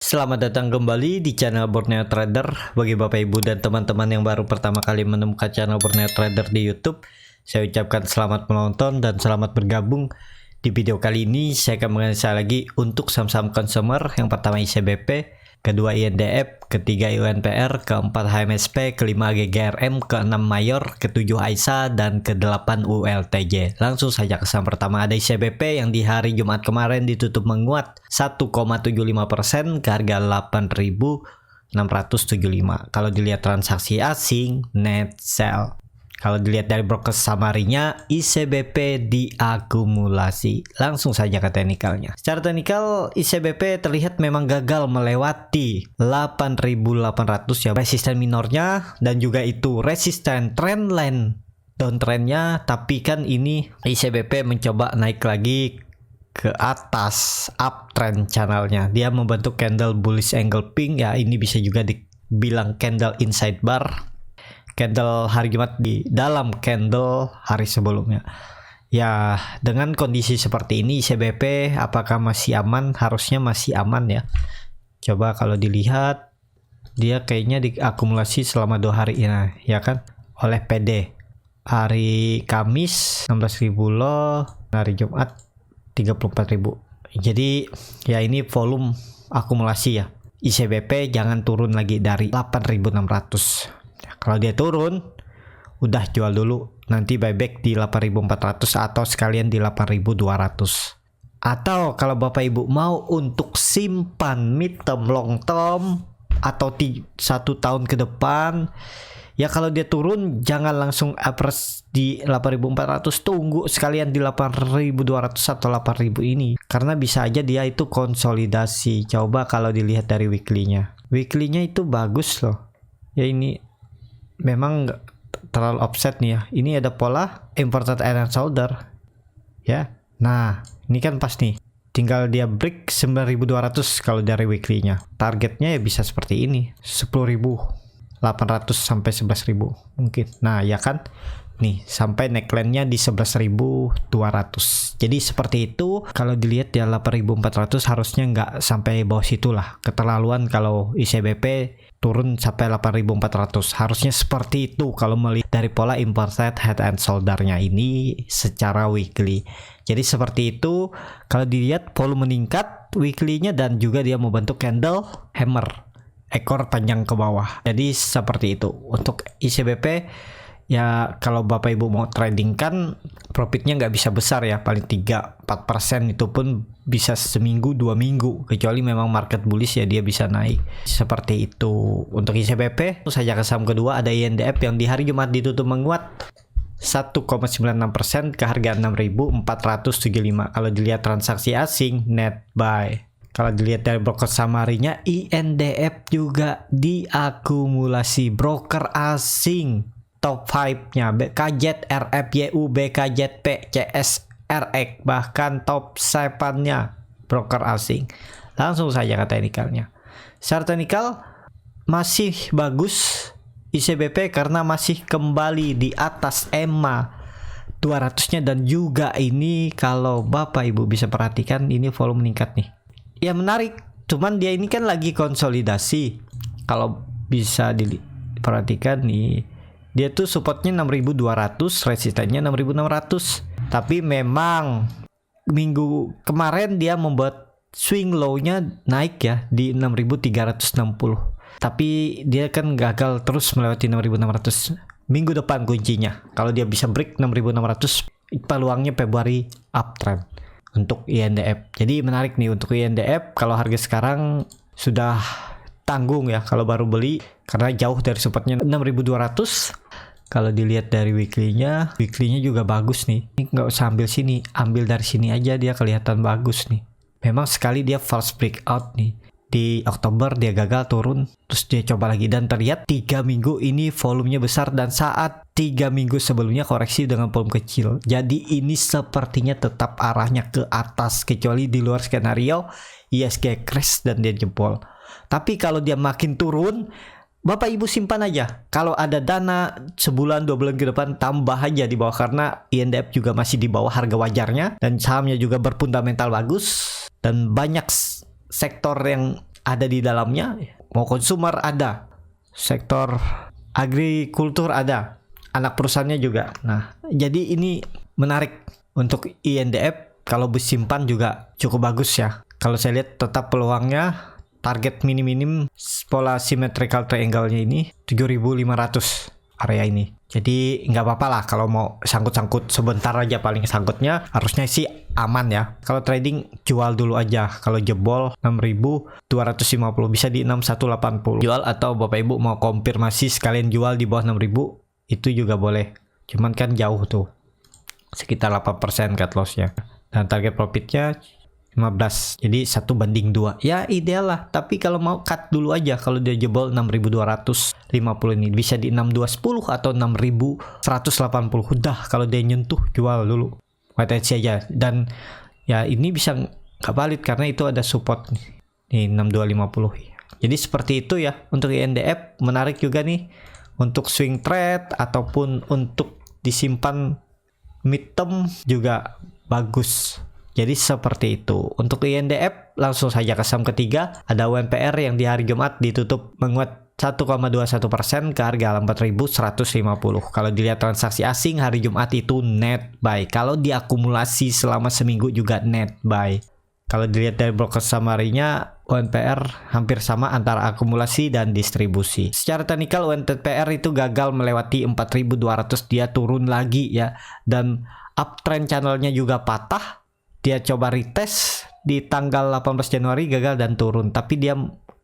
Selamat datang kembali di channel Borneo Trader. Bagi Bapak Ibu dan teman-teman yang baru pertama kali menemukan channel Borneo Trader di YouTube, saya ucapkan selamat menonton dan selamat bergabung. Di video kali ini saya akan menganalisa lagi untuk saham-saham consumer. Yang pertama ICBP, kedua INDF, ketiga UNPR, keempat HMSP, kelima GGRM, keenam Mayor, ketujuh AISA, dan kedelapan ULTJ. Langsung saja ke saham pertama, ada ICBP yang di hari Jumat kemarin ditutup menguat 1,75% ke harga 8.675. Kalau dilihat transaksi asing, net sell. Kalau dilihat dari broker summary-nya, ICBP diakumulasi. Langsung saja ke teknikalnya. Secara teknikal, ICBP terlihat memang gagal melewati 8.800 ya. Resisten minornya dan juga itu resisten trendline downtrendnya. Tapi kan ini ICBP mencoba naik lagi ke atas uptrend channelnya. Dia membentuk candle bullish angle pink ya. Ini bisa juga dibilang candle inside bar. Candle hari Jumat di dalam candle hari sebelumnya. Ya, dengan kondisi seperti ini ICBP apakah masih aman? Harusnya masih aman ya. Coba kalau dilihat dia kayaknya diakumulasi selama 2 hari ya, ya kan? Oleh PD. Hari Kamis 16.000 low, hari Jumat 34.000. Jadi ya ini volume akumulasi ya. ICBP jangan turun lagi dari 8.600. Kalau dia turun, udah jual dulu. Nanti buyback di 8.400 atau sekalian di 8.200. Atau kalau Bapak Ibu mau untuk simpan mid term long term atau 1 tahun ke depan, ya kalau dia turun jangan langsung average di 8.400, tunggu sekalian di 8.200 atau 8.000 ini. Karena bisa aja dia itu konsolidasi. Coba kalau dilihat dari weekly-nya. Weekly-nya itu bagus loh. Ya ini memang nggak terlalu offset nih ya. Ini ada pola imported and shoulder ya. Nah ini kan pas nih, tinggal dia break 9.200 kalau dari weekly-nya. Targetnya ya bisa seperti ini, 10.800 sampai 11.000 mungkin. Nah ya kan nih sampai neckline-nya di 11.200. Jadi seperti itu. Kalau dilihat ya 8.400 harusnya nggak sampai bawah situ lah. Keterlaluan kalau ICBP turun sampai 8.400. Harusnya seperti itu kalau melihat dari pola imported head and shoulder-nya ini secara weekly. Jadi seperti itu. Kalau dilihat volume meningkat weekly-nya dan juga dia membentuk candle hammer, ekor panjang ke bawah. Jadi seperti itu. Untuk ICBP ya kalau Bapak Ibu mau trading kan profitnya nggak bisa besar ya, paling 3-4%, itu pun bisa seminggu 2 minggu, kecuali memang market bullish ya dia bisa naik seperti itu. Untuk ICBP itu saja ke saham kedua, ada INDF yang di hari Jumat ditutup menguat 1,96% ke harga 6.475. Kalau dilihat transaksi asing net buy. Kalau dilihat dari broker summary-nya, INDF juga diakumulasi broker asing. Top 5-nya BKZ, RFYU, BKZP, CSRX, bahkan top 7-nya broker asing. Langsung saja ke teknikalnya. Secara teknikal masih bagus ICBP karena masih kembali di atas EMA 200-nya, dan juga ini kalau Bapak Ibu bisa perhatikan ini volume meningkat nih. Ya menarik, cuman dia ini kan lagi konsolidasi. Kalau bisa diperhatikan nih, dia tuh supportnya 6.200, resistennya 6.600. Tapi memang minggu kemarin dia membuat swing low-nya naik ya di 6.360. Tapi dia kan gagal terus melewati 6.600. Minggu depan kuncinya. Kalau dia bisa break 6.600, peluangnya Februari uptrend untuk INDF. Jadi menarik nih untuk INDF. Kalau harga sekarang sudah tanggung ya kalau baru beli, karena jauh dari supportnya 6.200. Kalau dilihat dari weekly-nya juga bagus nih. Ini nggak usah ambil sini, ambil dari sini aja, dia kelihatan bagus nih. Memang sekali dia false breakout nih. Di Oktober dia gagal turun, terus dia coba lagi dan terlihat 3 minggu ini volumenya besar, dan saat 3 minggu sebelumnya koreksi dengan volume kecil. Jadi ini sepertinya tetap arahnya ke atas, kecuali di luar skenario ISG crash dan dia jebol. Tapi kalau dia makin turun, Bapak Ibu simpan aja. Kalau ada dana sebulan 2 bulan ke depan, tambah aja di bawah, karena INDF juga masih di bawah harga wajarnya dan sahamnya juga berfundamental bagus dan banyak sektor yang ada di dalamnya, mau consumer ada, sektor agrikultur ada, anak perusahaannya juga. Nah, jadi ini menarik untuk INDF. Kalau simpan juga cukup bagus ya. Kalau saya lihat tetap peluangnya target minim pola symmetrical triangle-nya ini 7.500 area ini. Jadi nggak apa-apa lah kalau mau sangkut-sangkut sebentar aja, paling sangkutnya harusnya sih aman ya. Kalau trading jual dulu aja. Kalau jebol 6.250 bisa di 6.180 jual, atau Bapak Ibu mau konfirmasi sekalian jual di bawah 6.000 itu juga boleh. Cuman kan jauh tuh. Sekitar 8% cut loss-nya. Dan target profitnya 15, jadi 1:2 ya ideal lah. Tapi kalau mau cut dulu aja, kalau dia jebol 6.250 ini bisa di 6.210 atau 6.180. Udah, kalau dia nyentuh jual dulu, wait and see aja. Dan ya ini bisa nggak valid karena itu ada support nih 6.250. Jadi seperti itu ya untuk INDF. Menarik juga nih untuk swing trade ataupun untuk disimpan mid term juga bagus. Jadi seperti itu. Untuk INDF langsung saja ke saham ketiga. Ada UNPR yang di hari Jumat ditutup menguat 1,21% ke harga 4.150. Kalau dilihat transaksi asing hari Jumat itu net buy. Kalau diakumulasi selama seminggu juga net buy. Kalau dilihat dari broker summary-nya, UNPR hampir sama antara akumulasi dan distribusi. Secara teknikal UNPR itu gagal melewati 4.200, dia turun lagi ya. Dan uptrend channelnya juga patah. Dia coba retest di tanggal 18 Januari gagal dan turun. Tapi dia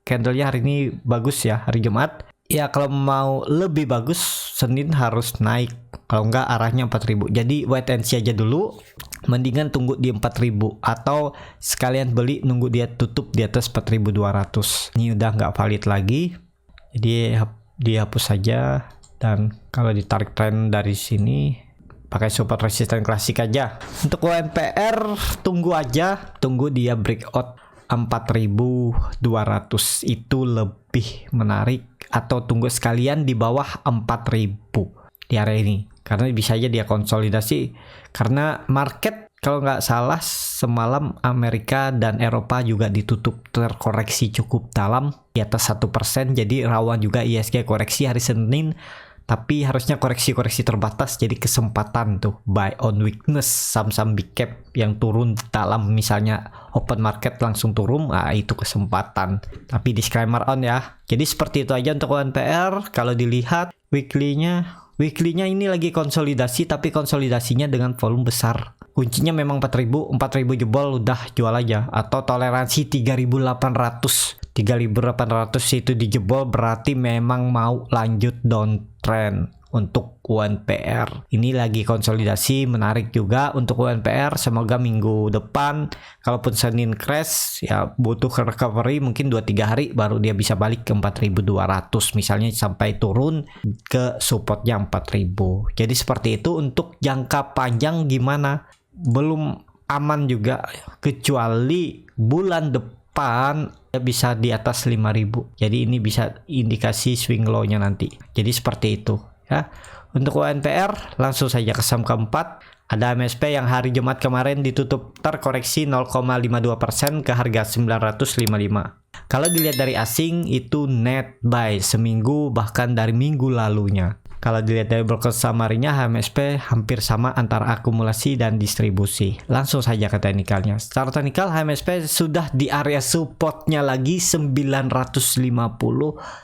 candlenya hari ini bagus ya, hari Jumat. Ya kalau mau lebih bagus Senin harus naik. Kalau enggak arahnya 4.000. Jadi wait and see aja dulu. Mendingan tunggu di 4.000 atau sekalian beli nunggu dia tutup di atas 4.200. Ini udah nggak valid lagi. Jadi dihapus saja. Dan kalau ditarik tren dari sini pakai support resisten klasik aja. Untuk UNPR tunggu aja, tunggu dia breakout 4.200 itu lebih menarik, atau tunggu sekalian di bawah 4.000 di area ini. Karena bisa aja dia konsolidasi karena market kalau nggak salah semalam Amerika dan Eropa juga ditutup terkoreksi cukup dalam di atas 1%, jadi rawan juga ISG koreksi hari Senin. Tapi harusnya koreksi-koreksi terbatas, jadi kesempatan tuh buy on weakness saham-saham big cap yang turun dalam, misalnya open market langsung turun, itu kesempatan. Tapi disclaimer on ya. Jadi seperti itu aja untuk UNPR. Kalau dilihat weekly-nya ini lagi konsolidasi, tapi konsolidasinya dengan volume besar. Kuncinya memang 4.000 jebol udah jual aja, atau toleransi 3.800 itu dijebol berarti memang mau lanjut downtrend untuk UNPR. Ini lagi konsolidasi, menarik juga untuk UNPR. Semoga minggu depan kalaupun Senin crash ya butuh recovery mungkin 2-3 hari baru dia bisa balik ke 4.200 misalnya, sampai turun ke supportnya 4.000. Jadi seperti itu. Untuk jangka panjang gimana? Belum aman juga, kecuali bulan depan bisa di atas 5.000. Jadi ini bisa indikasi swing low-nya nanti. Jadi seperti itu ya. Untuk UNPR langsung saja ke saham keempat. Ada MSP yang hari Jumat kemarin ditutup terkoreksi 0,52% ke harga 955. Kalau dilihat dari asing itu net buy seminggu bahkan dari minggu lalunya. Kalau dilihat dari broker summary-nya, HMSP hampir sama antara akumulasi dan distribusi. Langsung saja ke teknikalnya. Secara teknikal, HMSP sudah di area supportnya lagi 950.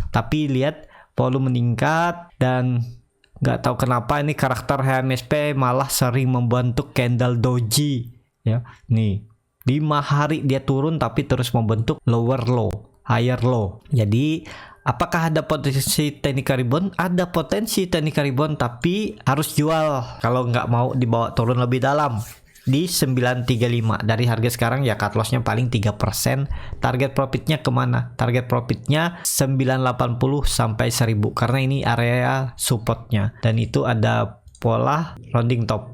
Tapi lihat volume meningkat dan nggak tahu kenapa ini karakter HMSP malah sering membentuk candle doji. Ya, nih 5 hari dia turun tapi terus membentuk lower low, higher low. Jadi apakah ada potensi technical rebound? Ada potensi technical rebound, tapi harus jual kalau nggak mau dibawa turun lebih dalam di 935 dari harga sekarang ya. Cut lossnya paling 3%. Target profitnya kemana? Target profitnya 980 sampai 1000 karena ini area supportnya dan itu ada pola rounding top.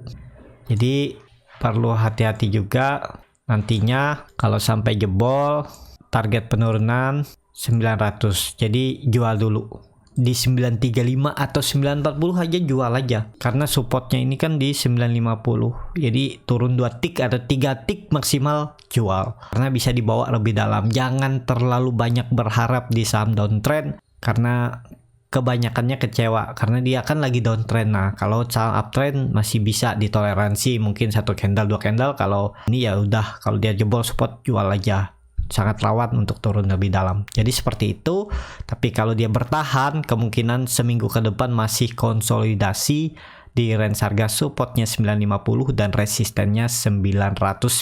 Jadi perlu hati-hati juga nantinya kalau sampai jebol target penurunan 900. Jadi jual dulu. di 935 atau 940 aja jual aja, karena supportnya ini kan di 950. Jadi turun 2 tick atau 3 tick maksimal jual, karena bisa dibawa lebih dalam. Jangan terlalu banyak berharap di saham downtrend, karena kebanyakannya kecewa karena dia kan lagi downtrend. Nah, kalau saham uptrend masih bisa ditoleransi, mungkin 1 candle 2 candle. Kalau ini ya udah, kalau dia jebol support jual aja, sangat rawan untuk turun lebih dalam. Jadi seperti itu. Tapi kalau dia bertahan, kemungkinan seminggu ke depan masih konsolidasi di range harga supportnya 950 dan resistennya 990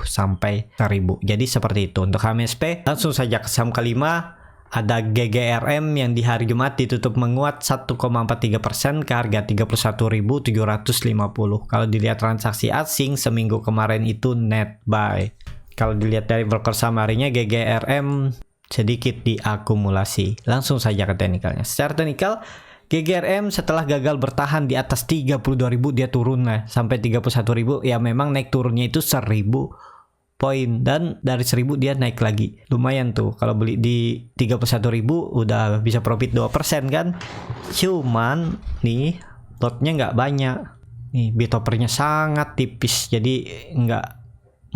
sampai 1000. Jadi seperti itu untuk HMSP. Langsung saja ke saham kelima. Ada GGRM yang di hari Jumat ditutup menguat 1,43% ke harga 31.750. Kalau dilihat transaksi asing seminggu kemarin itu net buy. Kalau dilihat dari broker summary-nya, GGRM sedikit diakumulasi. Langsung saja ke teknikalnya. Secara teknikal, GGRM setelah gagal bertahan di atas 32.000 dia turun lah sampai 31.000. Ya memang naik turunnya itu 1.000 poin, dan dari 1.000 dia naik lagi. Lumayan tuh, kalau beli di 31.000 udah bisa profit 2% kan. Cuman nih lotnya nggak banyak. Nih bid offernya sangat tipis, jadi nggak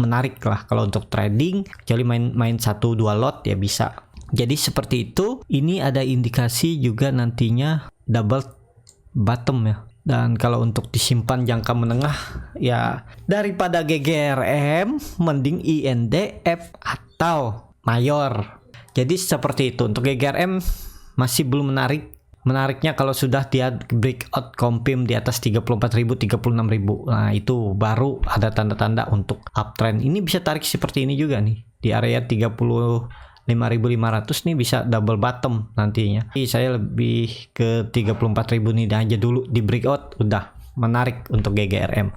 menarik lah kalau untuk trading, kecuali main 1-2 lot ya bisa. Jadi seperti itu. Ini ada indikasi juga nantinya double bottom ya. Dan kalau untuk disimpan jangka menengah ya daripada GGRM mending INDF atau Mayor. Jadi seperti itu. Untuk GGRM masih belum menarik. Menariknya kalau sudah dia breakout confirm di atas 34.000, 36.000. Nah, itu baru ada tanda-tanda untuk uptrend. Ini bisa tarik seperti ini juga nih. Di area 35.500 nih bisa double bottom nantinya. Jadi saya lebih ke 34.000 nih aja dulu di breakout, udah menarik untuk GGRM.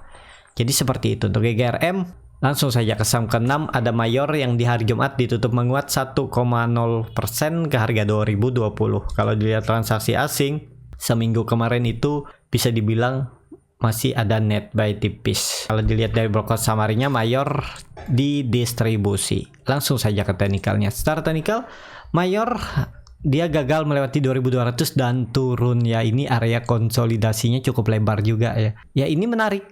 Jadi seperti itu untuk GGRM. Langsung saja ke saham ke-6, ada Mayor yang di hari Jumat ditutup menguat 1,0% ke harga 2020. Kalau dilihat transaksi asing seminggu kemarin itu bisa dibilang masih ada net buy tipis. Kalau dilihat dari broker summary-nya, Mayor didistribusi. Langsung saja ke teknikalnya. Secara teknikal, Mayor dia gagal melewati 2200 dan turun ya. Ini area konsolidasinya cukup lebar juga ya. Ya ini menarik.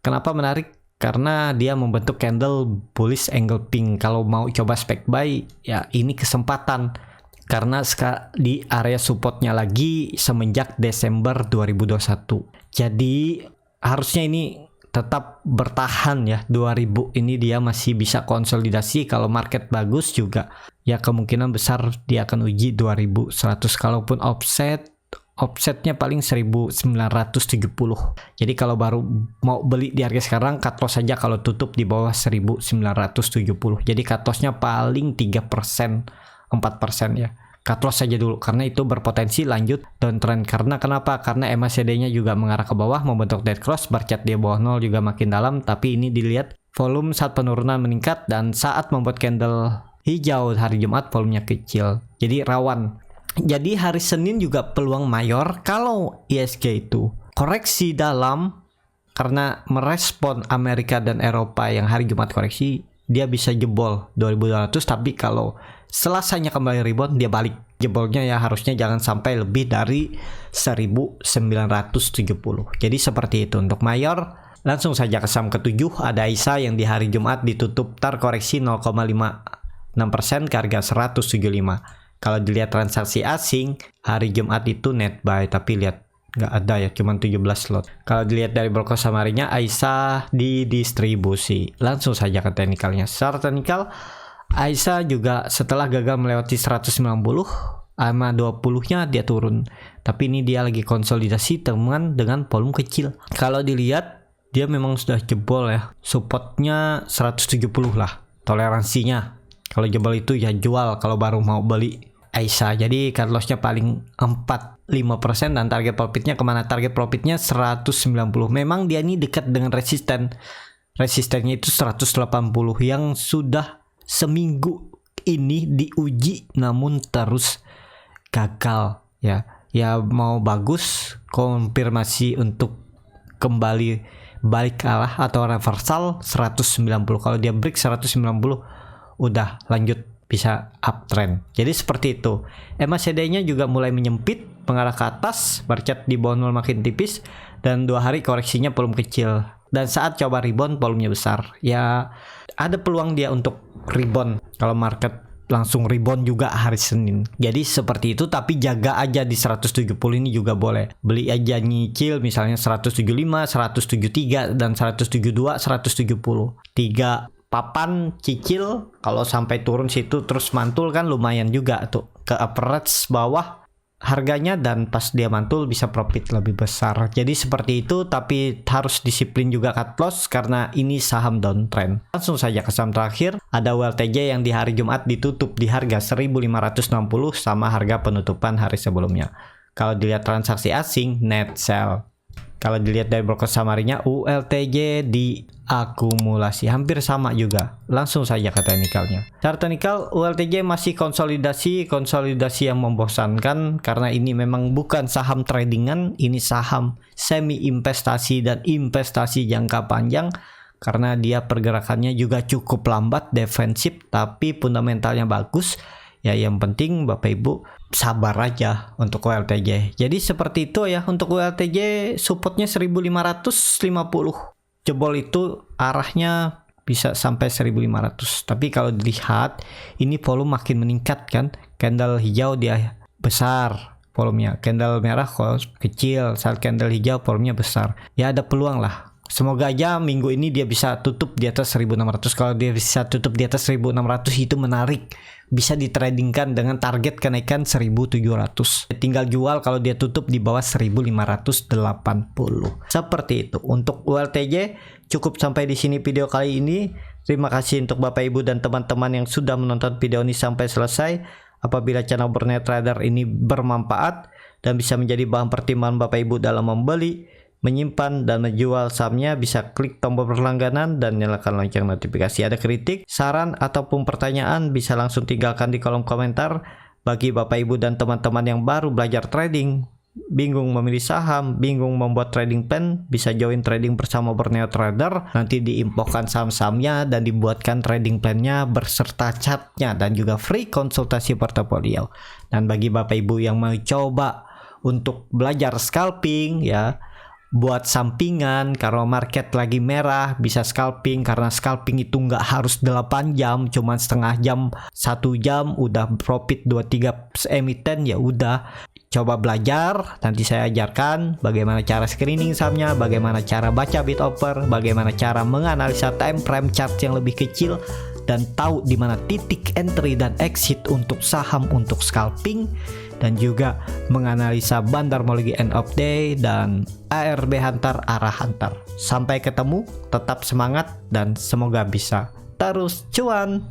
Kenapa menarik? Karena dia membentuk candle bullish angle pink. Kalau mau coba spec buy ya ini kesempatan. Karena di area supportnya lagi semenjak Desember 2021. Jadi harusnya ini tetap bertahan ya. 2000 ini dia masih bisa konsolidasi. Kalau market bagus juga ya kemungkinan besar dia akan uji 2100. Kalaupun offsetnya paling 1970. Jadi kalau baru mau beli di harga sekarang, cut loss saja kalau tutup di bawah 1970. Jadi cut lossnya paling 3%, 4% ya. Cut loss saja dulu karena itu berpotensi lanjut downtrend. Karena kenapa? Karena MACD-nya juga mengarah ke bawah, membentuk dead cross, bercat di bawah 0 juga makin dalam. Tapi ini dilihat volume saat penurunan meningkat dan saat membuat candle hijau hari Jumat volumenya kecil. Jadi rawan. Jadi hari Senin juga peluang Mayor kalau ISG itu koreksi dalam karena merespon Amerika dan Eropa yang hari Jumat koreksi, dia bisa jebol 2200. Tapi kalau Selasanya kembali rebound, dia balik. Jebolnya ya harusnya jangan sampai lebih dari 1970. Jadi seperti itu untuk Mayor. Langsung saja ke saham ke-7, ada AISA yang di hari Jumat ditutup terkoreksi 0,56% ke harga 175. Kalau dilihat transaksi asing, hari Jumat itu net buy, tapi lihat nggak ada ya, cuma 17 slot. Kalau dilihat dari broker summary-nya, AISA didistribusi. Langsung saja ke teknikalnya. Secara teknikal, AISA juga setelah gagal melewati 190, sama 20-nya dia turun. Tapi ini dia lagi konsolidasi teman dengan volume kecil. Kalau dilihat, dia memang sudah jebol ya. Supportnya 170 lah, toleransinya. Kalau jebol itu ya jual kalau baru mau beli AISA. Jadi cut loss-nya paling 45% dan target profitnya kemana? Target profitnya 190. Memang dia ini dekat dengan resisten. Resistennya itu 180 yang sudah seminggu ini diuji namun terus gagal ya. Ya mau bagus konfirmasi untuk kembali balik kalah atau reversal 190. Kalau dia break 190 udah lanjut bisa uptrend. Jadi seperti itu. MACD-nya juga mulai menyempit, mengarah ke atas, bercat di bawah 0 makin tipis, dan 2 hari koreksinya volume kecil. Dan saat coba rebound volumenya besar. Ya ada peluang dia untuk rebound kalau market langsung rebound juga hari Senin. Jadi seperti itu, tapi jaga aja di 170 ini juga boleh. Beli aja nyicil misalnya 175, 173 dan 172, 170. 3 papan cicil, kalau sampai turun situ terus mantul kan lumayan juga tuh ke average bawah harganya, dan pas dia mantul bisa profit lebih besar. Jadi seperti itu, tapi harus disiplin juga cut loss karena ini saham downtrend. Langsung saja ke saham terakhir, ada WLTJ yang di hari Jumat ditutup di harga 1560 sama harga penutupan hari sebelumnya. Kalau dilihat transaksi asing, net sell. Kalau dilihat dari broker summary-nya, ULTJ diakumulasi, hampir sama juga. Langsung saja ke teknikalnya. Secara teknikal, ULTJ masih konsolidasi yang membosankan karena ini memang bukan saham tradingan, ini saham semi investasi dan investasi jangka panjang karena dia pergerakannya juga cukup lambat, defensif, tapi fundamentalnya bagus. Ya yang penting Bapak Ibu sabar aja untuk WLTJ. Jadi seperti itu ya untuk WLTJ, supportnya 1550. Jebol itu arahnya bisa sampai 1500. Tapi kalau dilihat ini volume makin meningkat kan. Candle hijau dia besar volumenya, candle merah kalau kecil, saat candle hijau volumenya besar. Ya ada peluang lah. Semoga aja minggu ini dia bisa tutup di atas 1600. Kalau dia bisa tutup di atas 1600 itu menarik. Bisa ditradingkan dengan target kenaikan 1700. Tinggal jual kalau dia tutup di bawah 1580. Seperti itu. Untuk ULTJ cukup sampai di sini video kali ini. Terima kasih untuk Bapak Ibu dan teman-teman yang sudah menonton video ini sampai selesai. Apabila channel Burnet Trader ini bermanfaat dan bisa menjadi bahan pertimbangan Bapak Ibu dalam membeli, menyimpan dan menjual sahamnya, bisa klik tombol berlangganan dan nyalakan lonceng notifikasi. Ada kritik, saran ataupun pertanyaan bisa langsung tinggalkan di kolom komentar. Bagi Bapak Ibu dan teman-teman yang baru belajar trading, bingung memilih saham, bingung membuat trading plan, bisa join trading bersama Borneo Trader. Nanti diinfokan saham-sahamnya dan dibuatkan trading plannya berserta chartnya dan juga free konsultasi portofolio. Dan bagi Bapak Ibu yang mau coba untuk belajar scalping ya, buat sampingan karena market lagi merah, bisa scalping karena scalping itu nggak harus 8 jam, cuma setengah jam, 1 jam udah profit 2-3 emiten, ya udah coba belajar. Nanti saya ajarkan bagaimana cara screening sahamnya, bagaimana cara baca bid offer, bagaimana cara menganalisa time frame chart yang lebih kecil, dan tahu di mana titik entry dan exit untuk saham untuk scalping, dan juga menganalisa bandarmologi end of day dan ARB hantar, arah hantar. Sampai ketemu, tetap semangat dan semoga bisa terus cuan.